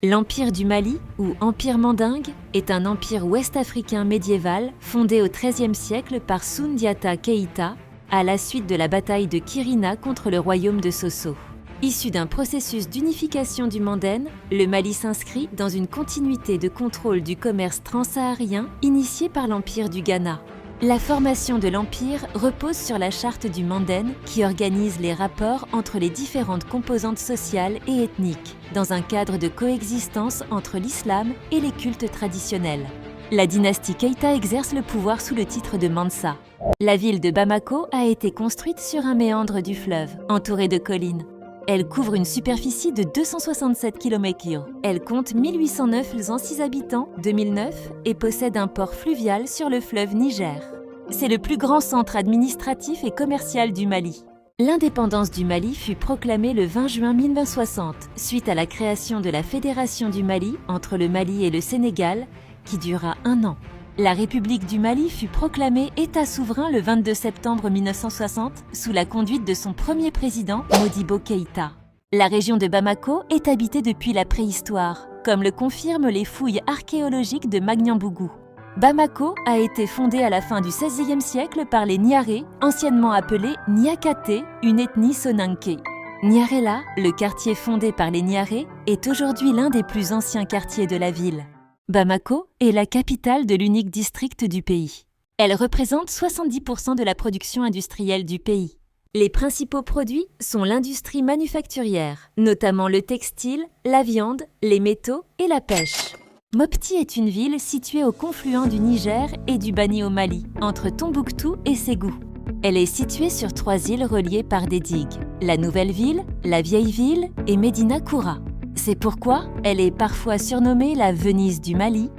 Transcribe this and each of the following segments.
L'Empire du Mali, ou Empire mandingue, est un empire ouest-africain médiéval fondé au XIIIe siècle par Soundiata Keïta à la suite de la bataille de Kirina contre le royaume de Sosso. Issu d'un processus d'unification du Mandène, le Mali s'inscrit dans une continuité de contrôle du commerce transsaharien initié par l'Empire du Ghana. La formation de l'Empire repose sur la charte du Mandène qui organise les rapports entre les différentes composantes sociales et ethniques, dans un cadre de coexistence entre l'islam et les cultes traditionnels. La dynastie Keïta exerce le pouvoir sous le titre de Mansa. La ville de Bamako a été construite sur un méandre du fleuve, entourée de collines. Elle couvre une superficie de 267 km². Elle compte 1809 anciens habitants 2009 et possède un port fluvial sur le fleuve Niger. C'est le plus grand centre administratif et commercial du Mali. L'indépendance du Mali fut proclamée le 20 juin 1960, suite à la création de la Fédération du Mali entre le Mali et le Sénégal, qui dura 1 an. La République du Mali fut proclamée État souverain le 22 septembre 1960 sous la conduite de son premier président, Modibo Keïta. La région de Bamako est habitée depuis la préhistoire, comme le confirment les fouilles archéologiques de Magnambougou. Bamako a été fondée à la fin du XVIe siècle par les Niaré, anciennement appelés Niakate, une ethnie soninké. Niarela, le quartier fondé par les Niaré, est aujourd'hui l'un des plus anciens quartiers de la ville. Bamako est la capitale de l'unique district du pays. Elle représente 70% de la production industrielle du pays. Les principaux produits sont l'industrie manufacturière, notamment le textile, la viande, les métaux et la pêche. Mopti est une ville située au confluent du Niger et du Bani au Mali, entre Tombouctou et Ségou. Elle est située sur 3 îles reliées par des digues, la Nouvelle Ville, la Vieille Ville et Médina Koura. C'est pourquoi elle est parfois surnommée la Venise du Mali.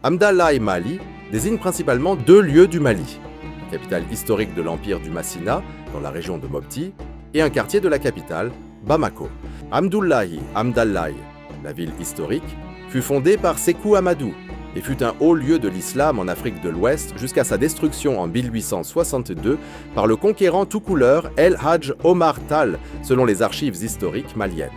Hamdallah et Mali désignent principalement 2 lieux du Mali, la capitale historique de l'Empire du Massina, dans la région de Mopti, et un quartier de la capitale, Bamako. Hamdallahi, la ville historique, fut fondée par Sékou Amadou et fut un haut lieu de l'islam en Afrique de l'Ouest jusqu'à sa destruction en 1862 par le conquérant tout couleur El Hadj Omar Tall, selon les archives historiques maliennes.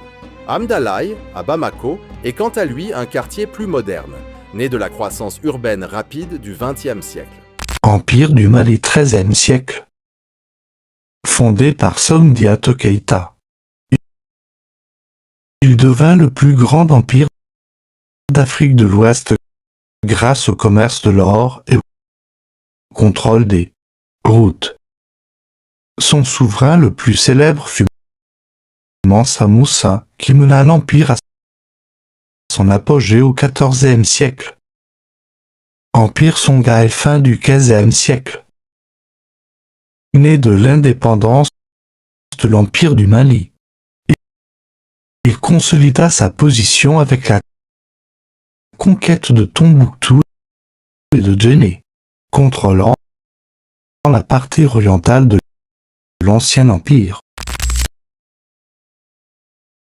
Hamdallahi, à Bamako, est quant à lui un quartier plus moderne, né de la croissance urbaine rapide du XXe siècle. Empire du Mali XIIIe siècle. Fondé par Soundiata Keïta. Il devint le plus grand empire d'Afrique de l'Ouest grâce au commerce de l'or et au contrôle des routes. Son souverain le plus célèbre fut Mansa Moussa, qui mena l'empire à son apogée au XIVe siècle. Empire Songhai fin du XVe siècle. Né de l'indépendance de l'Empire du Mali, il consolida sa position avec la conquête de Tombouctou et de Djenné, contrôlant la partie orientale de l'ancien empire.